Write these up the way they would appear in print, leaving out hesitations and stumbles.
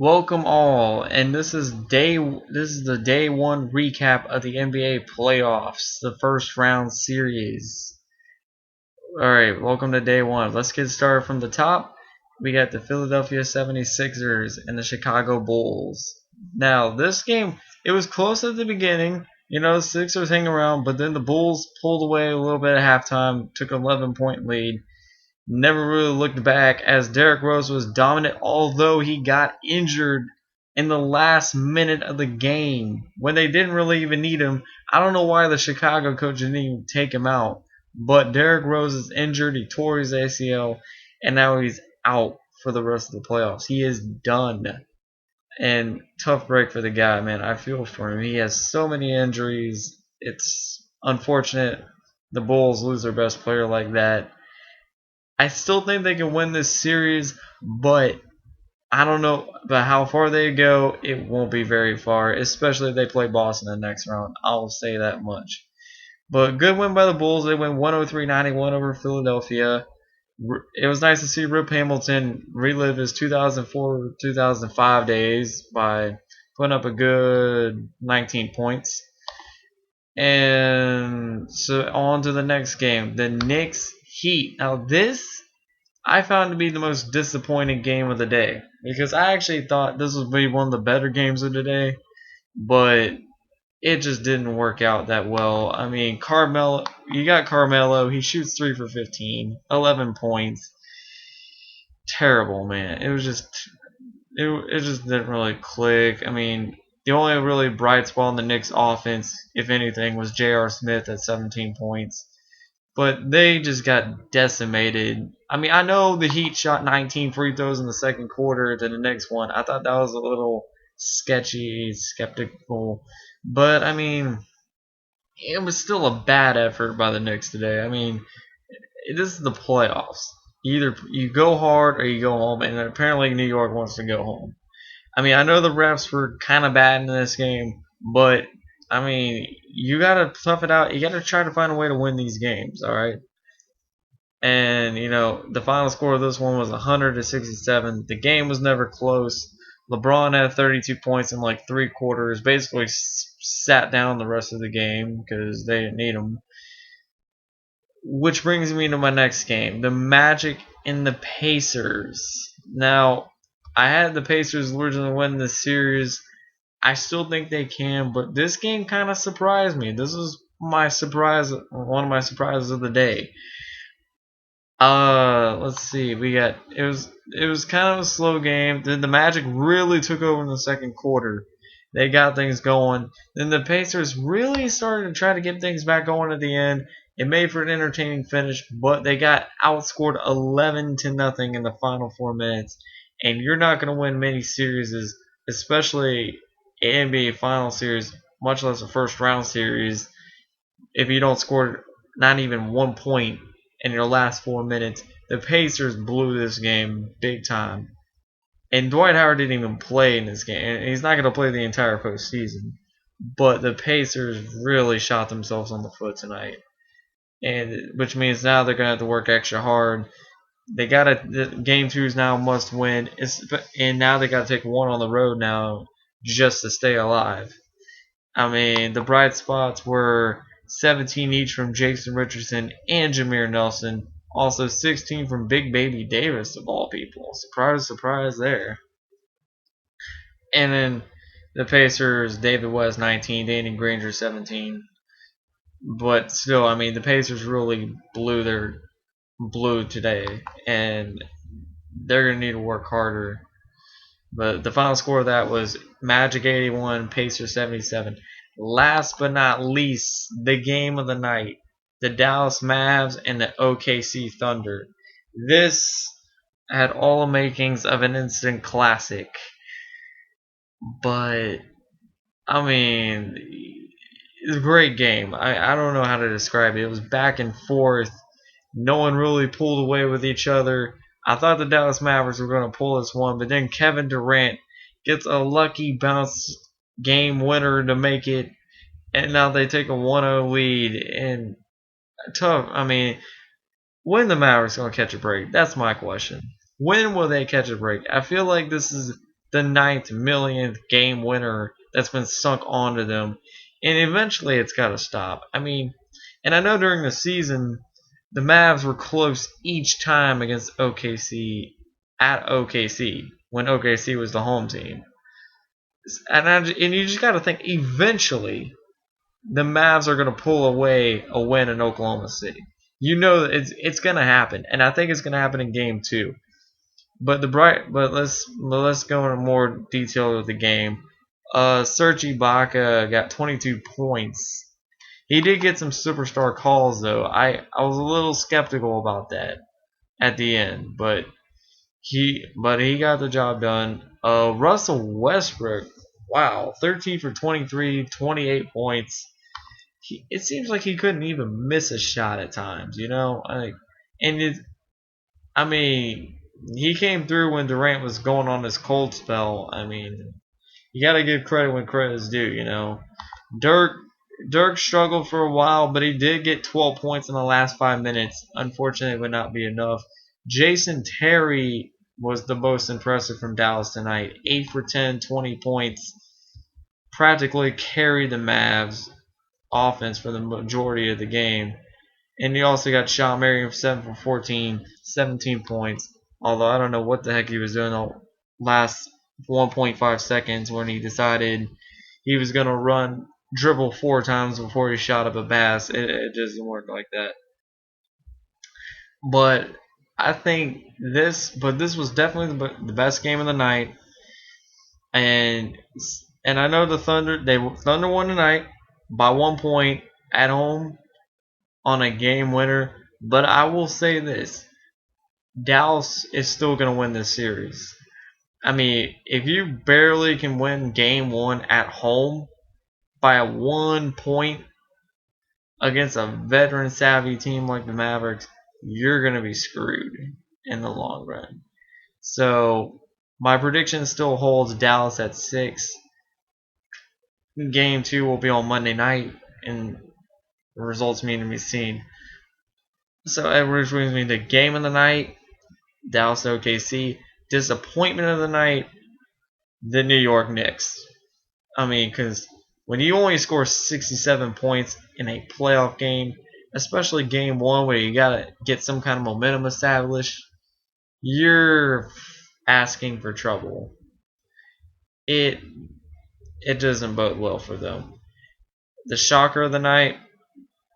Welcome all, and this is the day one recap of the NBA playoffs, the first round series. Alright, welcome to day one. Let's get started from the top. We got the Philadelphia 76ers and the Chicago Bulls. Now, this game, it was close at the beginning. The Sixers hang around, but then the Bulls pulled away a little bit at halftime, took an 11-point lead. Never really looked back as Derrick Rose was dominant, although he got injured in the last minute of the game when they didn't really even need him. I don't know why the Chicago coach didn't even take him out, but Derrick Rose is injured. He tore his ACL, and now he's out for the rest of the playoffs. He is done. And tough break for the guy, man. I feel for him. He has so many injuries. It's unfortunate the Bulls lose their best player like that. I still think they can win this series, but I don't know about how far they go. It won't be very far, especially if they play Boston in the next round. I'll say that much. But good win by the Bulls. They win 103-91 over Philadelphia. It was nice to see Rip Hamilton relive his 2004-2005 days by putting up a good 19 points. And so on to the next game, the Knicks Heat. Now this I found to be the most disappointing game of the day because I actually thought this would be one of the better games of the day, but it just didn't work out that well. I mean, you got Carmelo, he shoots 3 for 15, 11 points. Terrible, man. It just didn't really click. I mean, the only really bright spot in the Knicks offense, if anything, was J.R. Smith at 17 points. But they just got decimated. I mean, I know the Heat shot 19 free throws in the second quarter to the next one. I thought that was a little sketchy, skeptical. But, I mean, it was still a bad effort by the Knicks today. I mean, this is the playoffs. Either you go hard or you go home, and apparently New York wants to go home. I mean, I know the refs were kind of bad in this game, but I mean, you gotta tough it out. You gotta try to find a way to win these games, all right? And the final score of this one was 100-67. The game was never close. LeBron had 32 points in like 3 quarters. Basically, sat down the rest of the game because they didn't need him. Which brings me to my next game, the Magic and the Pacers. Now, I had the Pacers originally win this series. I still think they can, but this game kind of surprised me. This was my surprise, one of my surprises of the day. Let's see. It was kind of a slow game. Then the Magic really took over in the second quarter. They got things going. Then the Pacers really started to try to get things back going at the end. It made for an entertaining finish, but they got outscored 11-0 in the final 4 minutes. And you're not going to win many series, especially an NBA final series, much less a first round series, if you don't score not even 1 point in your last 4 minutes. The Pacers blew this game big time. And Dwight Howard didn't even play in this game. And he's not going to play the entire postseason. But the Pacers really shot themselves on the foot tonight. And which means now they're going to have to work extra hard. Game 2 is now a must win. And now they got to take one on the road now just to stay alive. I mean, the bright spots were 17 each from Jason Richardson and Jameer Nelson. Also 16 from Big Baby Davis, of all people. Surprise, surprise there. And then the Pacers, David West 19, Danny Granger 17. But still, I mean, the Pacers really blew today, and they're going to need to work harder. But the final score of that was Magic 81, Pacers 77. Last but not least, the game of the night, the Dallas Mavs and the OKC Thunder. This had all the makings of an instant classic. But, I mean, it's a great game. I don't know how to describe it. It was back and forth. No one really pulled away with each other. I thought the Dallas Mavericks were going to pull this one, but then Kevin Durant gets a lucky bounce game winner to make it, and now they take a 1-0 lead. And tough. I mean, when the Mavericks going to catch a break? That's my question. When will they catch a break? I feel like this is the ninth millionth game winner that's been sunk onto them, and eventually it's got to stop. I mean, and I know during the season the Mavs were close each time against OKC at OKC when OKC was the home team, and you just got to think eventually the Mavs are going to pull away a win in Oklahoma City. You know it's going to happen, and I think it's going to happen in Game 2. But let's go into more detail of the game. Serge Ibaka got 22 points. He did get some superstar calls though. I was a little skeptical about that at the end, but he got the job done. Russell Westbrook, wow, 13 for 23, 28 points. It seems like he couldn't even miss a shot at times, you know. I mean, he came through when Durant was going on his cold spell. I mean, you got to give credit when credit is due, you know. Dirk Dirk struggled for a while, but he did get 12 points in the last 5 minutes. Unfortunately, it would not be enough. Jason Terry was the most impressive from Dallas tonight. 8 for 10, 20 points. Practically carried the Mavs offense for the majority of the game. And you also got Sean Marion 7 for 14, 17 points. Although I don't know what the heck he was doing the last 1.5 seconds when he decided he was going to dribble 4 times before he shot up a basket. It doesn't work like that. But I think this was definitely the best game of the night. And I know the Thunder won tonight by 1 point at home on a game winner. But I will say this: Dallas is still going to win this series. I mean, if you barely can win game 1 at home by a 1 point against a veteran savvy team like the Mavericks, you're going to be screwed in the long run. So my prediction still holds Dallas at 6. Game 2 will be on Monday night, and the results need to be seen. So that brings me to game of the night, Dallas OKC. Disappointment of the night, the New York Knicks. I mean, because when you only score 67 points in a playoff game, especially game 1 where you got to get some kind of momentum established, you're asking for trouble. It doesn't bode well for them. The shocker of the night,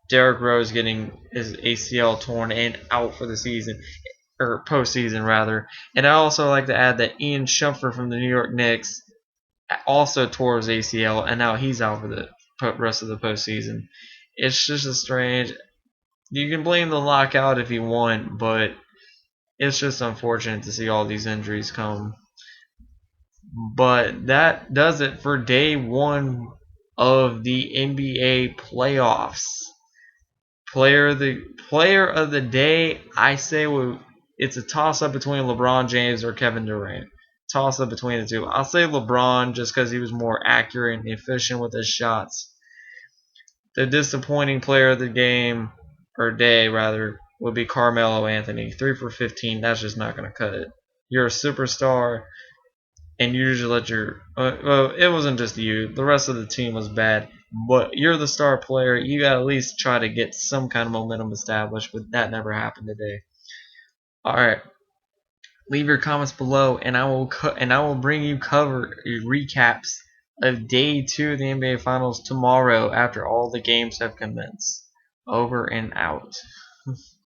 Derrick Rose getting his ACL torn and out for the season, or postseason rather. And I also like to add that Ian Shumpert from the New York Knicks also tore his ACL, and now he's out for the rest of the postseason. It's just a strange. You can blame the lockout if you want, but it's just unfortunate to see all these injuries come. But that does it for day 1 of the NBA playoffs. Player of the day, I say it's a toss-up between LeBron James or Kevin Durant. Toss-up between the two. I'll say LeBron just because he was more accurate and efficient with his shots. The disappointing player of the game, or day rather, would be Carmelo Anthony. 3 for 15. That's just not going to cut it. You're a superstar, and you usually let your well, it wasn't just you. The rest of the team was bad, but you're the star player. You got to at least try to get some kind of momentum established, but that never happened today. All right. Leave your comments below, and I will bring you recaps of day 2 of the NBA Finals tomorrow after all the games have commenced. Over and out.